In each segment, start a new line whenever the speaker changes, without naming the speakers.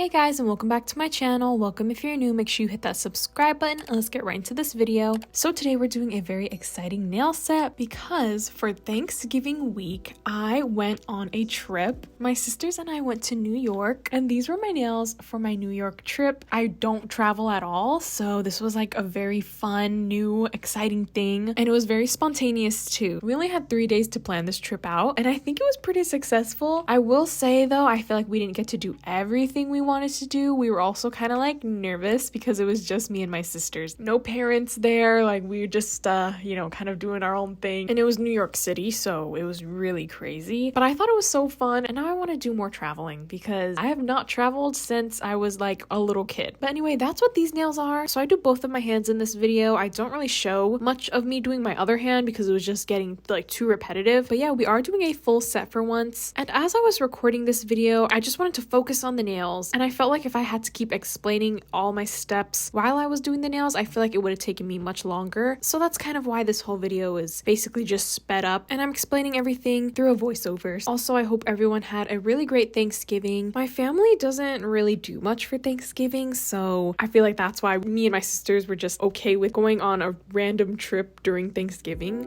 Hey guys, and welcome back to my channel. Welcome if you're new, make sure you hit that subscribe button and let's get right into this video. So today we're doing a very exciting nail set because for Thanksgiving week, I went on a trip. My sisters and I went to New York and these were my nails for my New York trip. I don't travel at all, so this was like a very fun, new, exciting thing, and it was very spontaneous too. We only had 3 days to plan this trip out and I think it was pretty successful. I will say though, I feel like we didn't get to do everything we wanted to do. We were also kind of like nervous because it was just me and my sisters. No parents there, like we were just kind of doing our own thing. And it was New York City, so it was really crazy. But I thought it was so fun and now I want to do more traveling because I have not traveled since I was like a little kid. But anyway, that's what these nails are. So I do both of my hands in this video. I don't really show much of me doing my other hand because it was just getting like too repetitive. But yeah, we are doing a full set for once. And as I was recording this video, I just wanted to focus on the nails. And I felt like if I had to keep explaining all my steps while I was doing the nails, I feel like it would have taken me much longer. So that's kind of why this whole video is basically just sped up and I'm explaining everything through a voiceover. Also, I hope everyone had a really great Thanksgiving. My family doesn't really do much for Thanksgiving, so I feel like that's why me and my sisters were just okay with going on a random trip during Thanksgiving.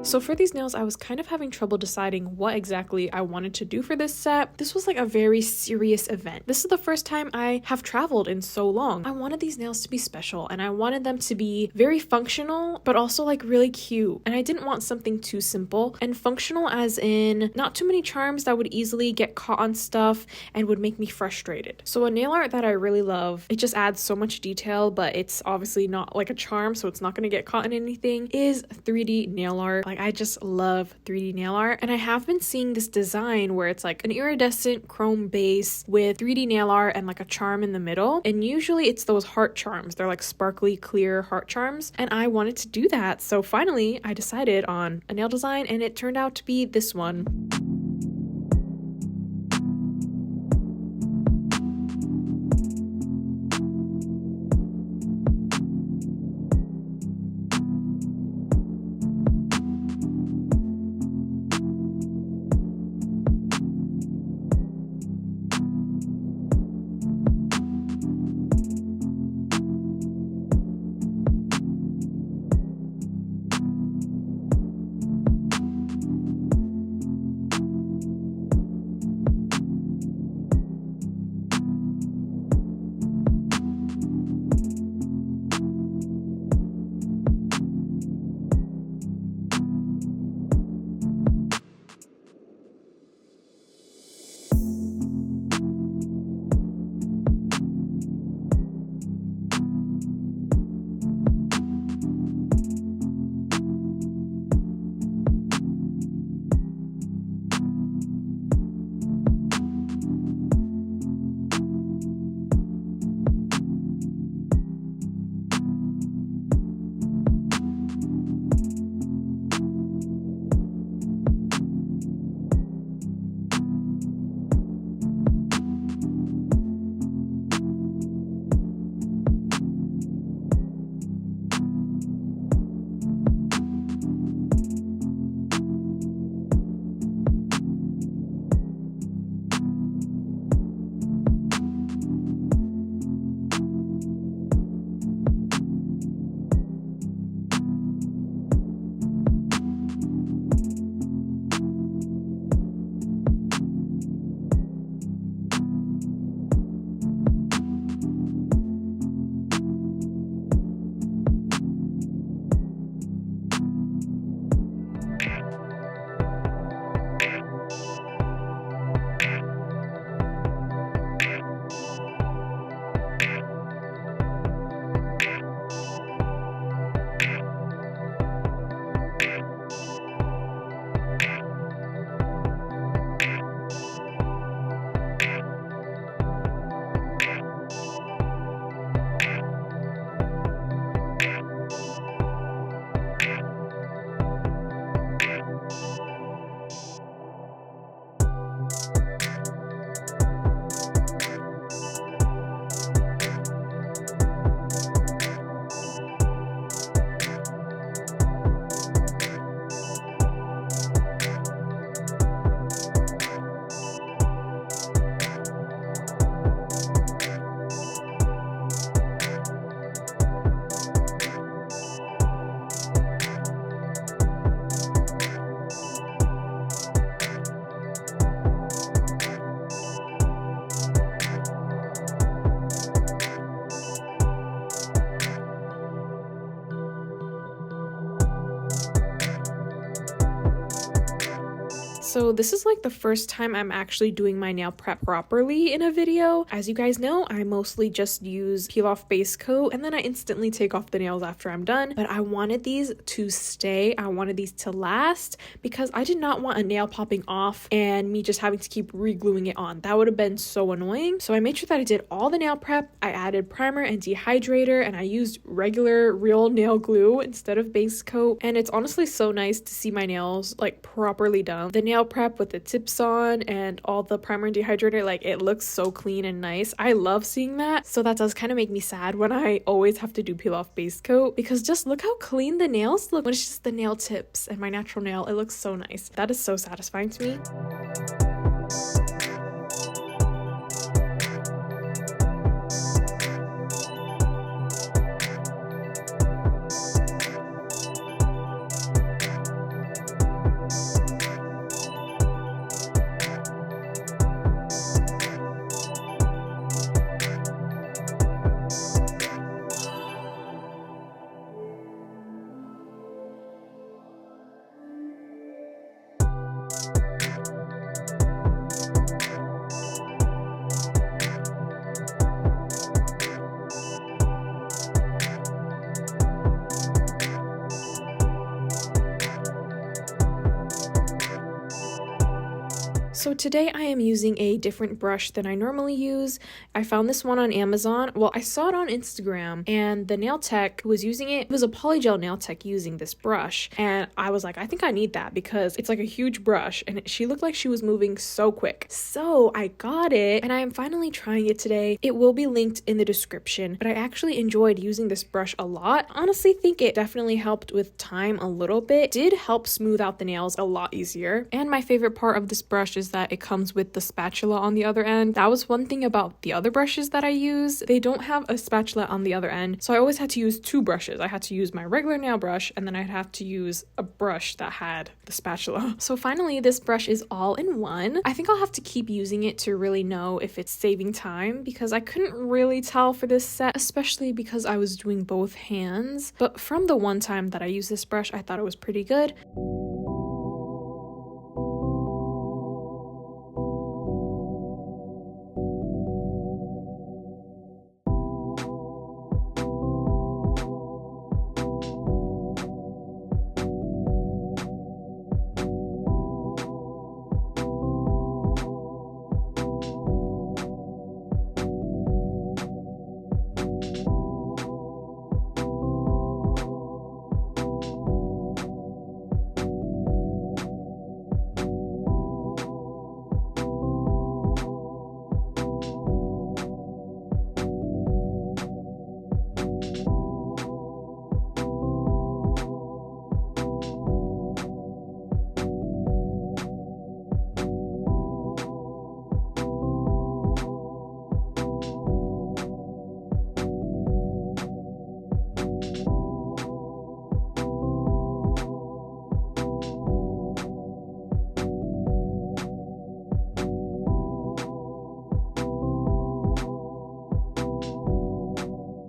So for these nails, I was kind of having trouble deciding what exactly I wanted to do for this set. This was like a very serious event. This is the first time I have traveled in so long. I wanted these nails to be special and I wanted them to be very functional, but also like really cute. And I didn't want something too simple, and functional as in not too many charms that would easily get caught on stuff and would make me frustrated. So a nail art that I really love, it just adds so much detail, but it's obviously not like a charm, so it's not going to get caught in anything, is 3D nail art. Like I just love 3D nail art, and I have been seeing this design where it's like an iridescent chrome base with 3D nail art and like a charm in the middle, and usually it's those heart charms. They're like sparkly clear heart charms, and I wanted to do that. So finally I decided on a nail design and it turned out to be this one. So this is like the first time I'm actually doing my nail prep properly in a video. As you guys know, I mostly just use peel off base coat and then I instantly take off the nails after I'm done. But I wanted these to stay. I wanted these to last because I did not want a nail popping off and me just having to keep re-gluing it on. That would have been so annoying. So I made sure that I did all the nail prep. I added primer and dehydrator and I used regular real nail glue instead of base coat. And it's honestly so nice to see my nails like properly done. The nail prep with the tips on and all the primer and dehydrator, like it looks so clean and nice. I love seeing that. So that does kind of make me sad when I always have to do peel off base coat, because just look how clean the nails look when it's just the nail tips and my natural nail. It looks so nice. That is so satisfying to me. So today I am using a different brush than I normally use. I found this one on Amazon. Well, I saw it on Instagram and the nail tech who was using it was a polygel nail tech using this brush. And I was like, I think I need that because it's like a huge brush and she looked like she was moving so quick. So I got it and I am finally trying it today. It will be linked in the description, but I actually enjoyed using this brush a lot. Honestly, think it definitely helped with time a little bit. Did help smooth out the nails a lot easier. And my favorite part of this brush is that it comes with the spatula on the other end. That was one thing about the other brushes that I use. They don't have a spatula on the other end. So I always had to use two brushes. I had to use my regular nail brush and then I'd have to use a brush that had the spatula. So finally, this brush is all in one. I think I'll have to keep using it to really know if it's saving time because I couldn't really tell for this set, especially because I was doing both hands. But from the one time that I used this brush, I thought it was pretty good.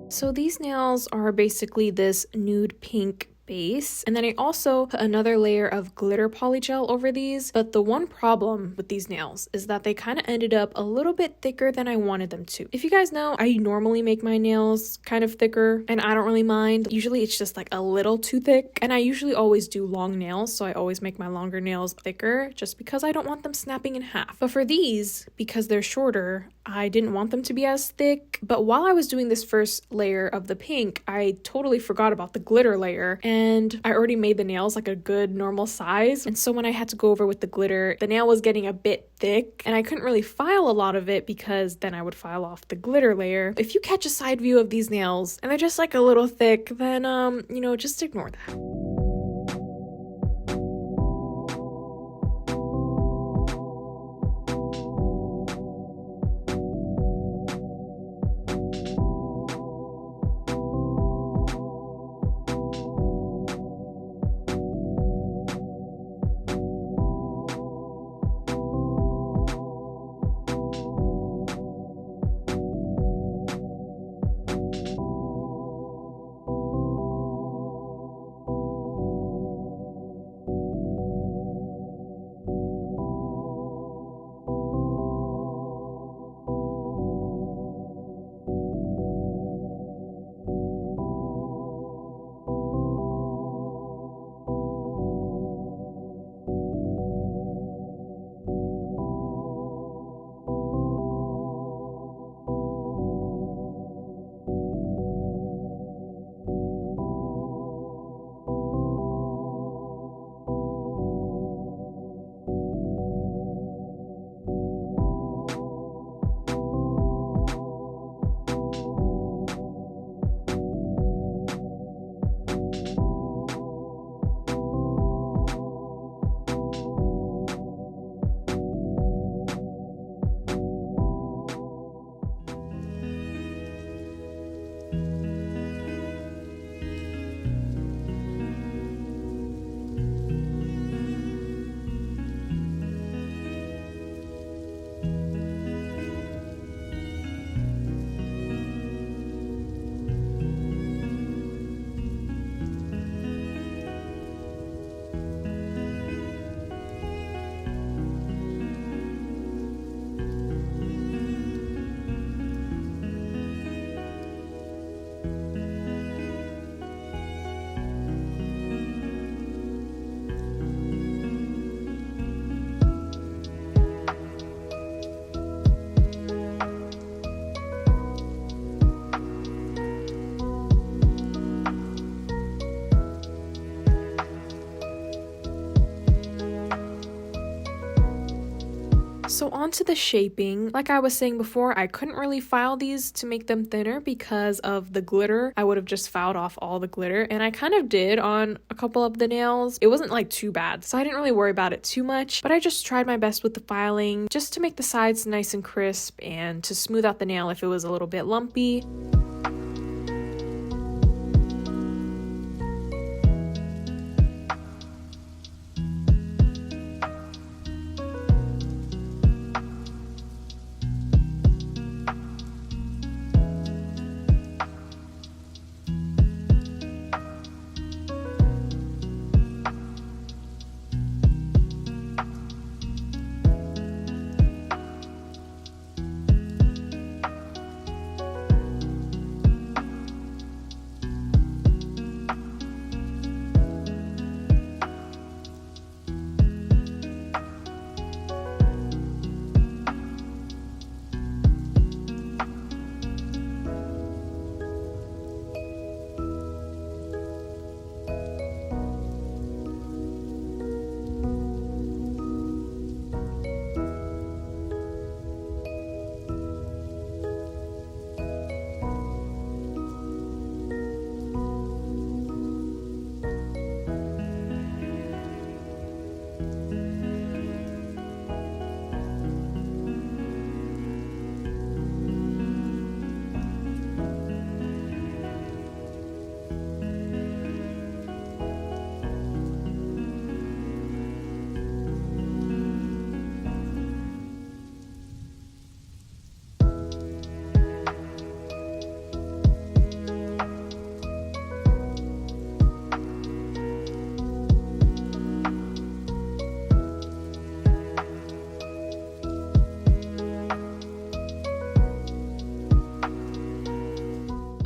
So these nails are basically this nude pink base, and then I also put another layer of glitter polygel over these. But the one problem with these nails is that they kind of ended up a little bit thicker than I wanted them to. If you guys know, I normally make my nails kind of thicker and I don't really mind. Usually it's just like a little too thick, and I usually always do long nails, so I always make my longer nails thicker just because I don't want them snapping in half. But for these, because they're shorter, I didn't want them to be as thick. But while I was doing this first layer of the pink, I totally forgot about the glitter layer, and I already made the nails like a good normal size. And so when I had to go over with the glitter, the nail was getting a bit thick and I couldn't really file a lot of it because then I would file off the glitter layer. If you catch a side view of these nails and they're just like a little thick, then you know, just ignore that. So onto the shaping. Like I was saying before, I couldn't really file these to make them thinner because of the glitter. I would have just filed off all the glitter, and I kind of did on a couple of the nails. It wasn't like too bad, so I didn't really worry about it too much, but I just tried my best with the filing just to make the sides nice and crisp and to smooth out the nail if it was a little bit lumpy.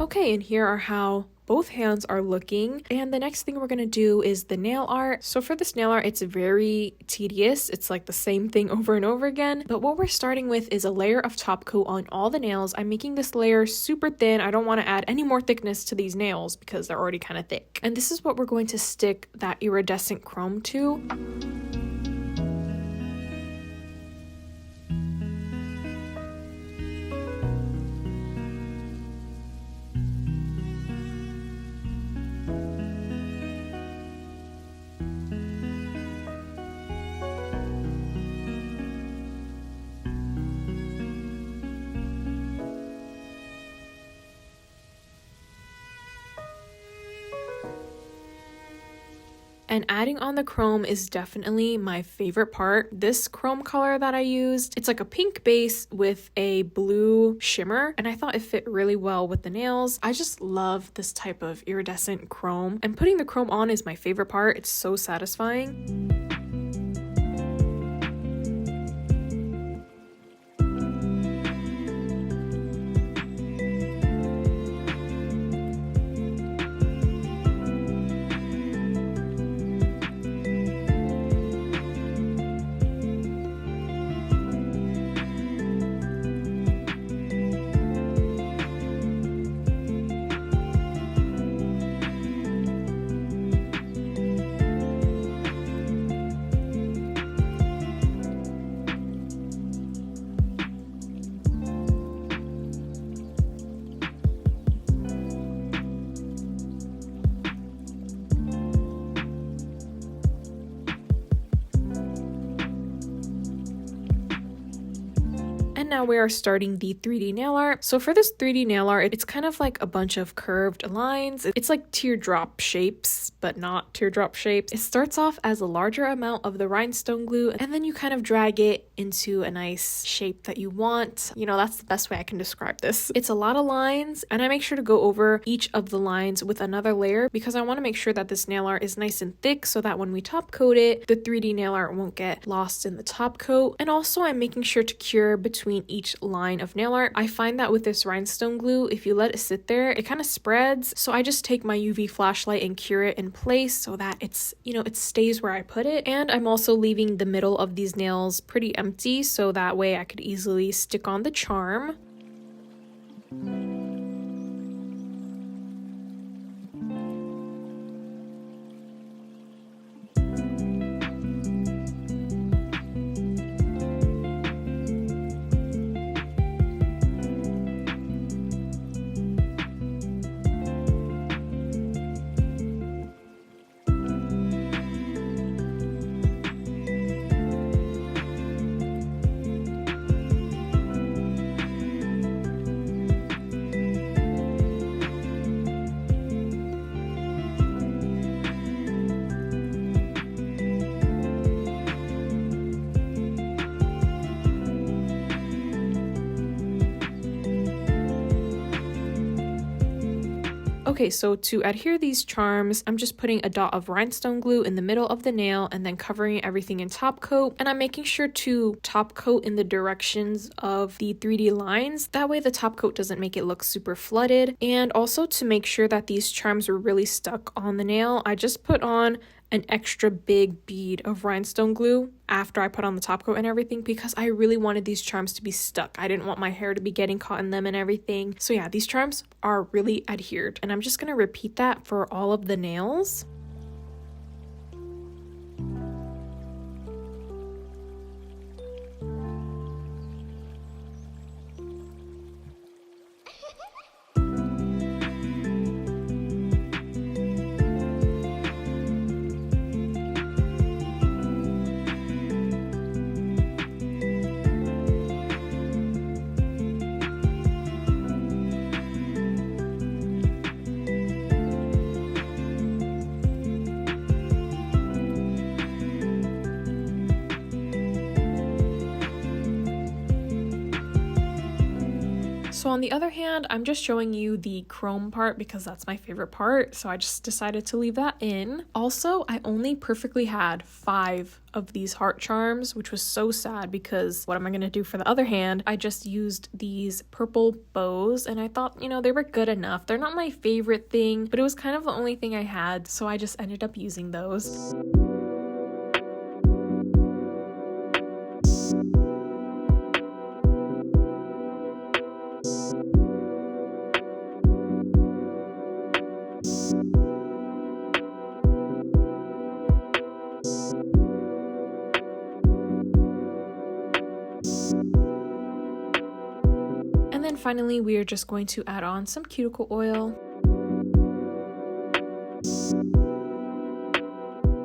Okay, and here are how both hands are looking, and the next thing we're gonna do is the nail art. So for this nail art, it's very tedious. It's like the same thing over and over again, but what we're starting with is a layer of top coat on all the nails. I'm making this layer super thin. I don't want to add any more thickness to these nails because they're already kind of thick, and this is what we're going to stick that iridescent chrome to. And adding on the chrome is definitely my favorite part. This chrome color that I used, it's like a pink base with a blue shimmer, and I thought it fit really well with the nails. I just love this type of iridescent chrome, and putting the chrome on is my favorite part. It's so satisfying. Now we are starting the 3D nail art. So for this 3D nail art, it's kind of like a bunch of curved lines. It's like teardrop shapes, but not teardrop shapes. It starts off as a larger amount of the rhinestone glue, and then you kind of drag it into a nice shape that you want. You know, that's the best way I can describe this. It's a lot of lines, and I make sure to go over each of the lines with another layer because I want to make sure that this nail art is nice and thick so that when we top coat it, the 3D nail art won't get lost in the top coat. And also I'm making sure to cure between each line of nail art. I find that with this rhinestone glue, if you let it sit there, it kind of spreads. So I just take my UV flashlight and cure it in place so that it's, you know, it stays where I put it. And I'm also leaving the middle of these nails pretty empty so that way I could easily stick on the charm. Okay, so to adhere these charms, I'm just putting a dot of rhinestone glue in the middle of the nail and then covering everything in top coat. And I'm making sure to top coat in the directions of the 3D lines. That way the top coat doesn't make it look super flooded. And also to make sure that these charms were really stuck on the nail, I just put on an extra big bead of rhinestone glue after I put on the top coat and everything, because I really wanted these charms to be stuck. I didn't want my hair to be getting caught in them and everything. So yeah, these charms are really adhered, and I'm just gonna repeat that for all of the nails. So on the other hand, I'm just showing you the chrome part because that's my favorite part, so I just decided to leave that in. Also, I only perfectly had 5 of these heart charms, which was so sad because what am I gonna do for the other hand? I just used these purple bows and I thought, you know, they were good enough. They're not my favorite thing, but it was kind of the only thing I had, so I just ended up using those. And then finally, we are just going to add on some cuticle oil.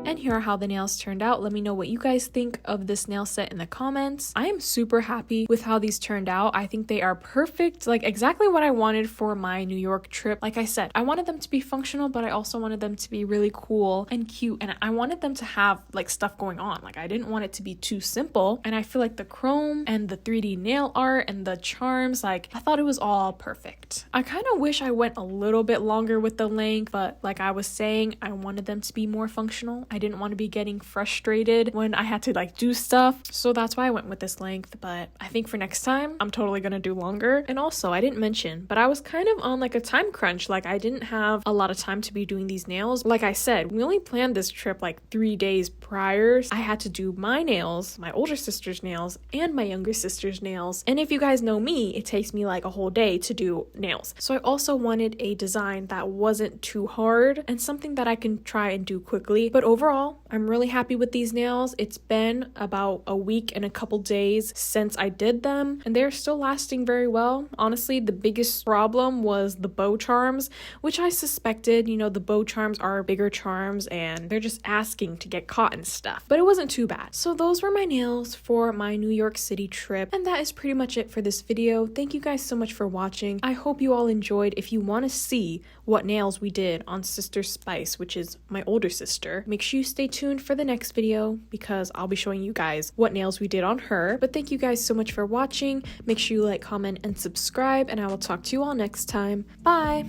And here are how the nails turned out. Let me know what you guys think of this nail set in the comments. I am super happy with how these turned out. I think they are perfect, like exactly what I wanted for my New York trip. Like I said, I wanted them to be functional, but I also wanted them to be really cool and cute. And I wanted them to have like stuff going on. Like I didn't want it to be too simple. And I feel like the chrome and the 3D nail art and the charms, like I thought it was all perfect. I kind of wish I went a little bit longer with the length, but like I was saying, I wanted them to be more functional. I didn't want to be getting frustrated when I had to like do stuff, so that's why I went with this length. But I think for next time I'm totally gonna do longer. And also, I didn't mention, but I was kind of on like a time crunch. Like I didn't have a lot of time to be doing these nails. Like I said, we only planned this trip like 3 days prior. I had to do my nails, my older sister's nails, and my younger sister's nails. And if you guys know me, it takes me like a whole day to do nails. So I also wanted a design that wasn't too hard and something that I can try and do quickly. But overall, I'm really happy with these nails. It's been about a week and a couple days since I did them, and they're still lasting very well. Honestly, the biggest problem was the bow charms, which I suspected. You know, the bow charms are bigger charms and they're just asking to get caught and stuff, but it wasn't too bad. So those were my nails for my New York City trip, and that is pretty much it for this video. Thank you guys so much for watching. I hope you all enjoyed. If you want to see what nails we did on Sister Spice, which is my older sister, make sure you stay tuned for the next video because I'll be showing you guys what nails we did on her. But thank you guys so much for watching. Make sure you like, comment, and subscribe, and I will talk to you all next time. Bye!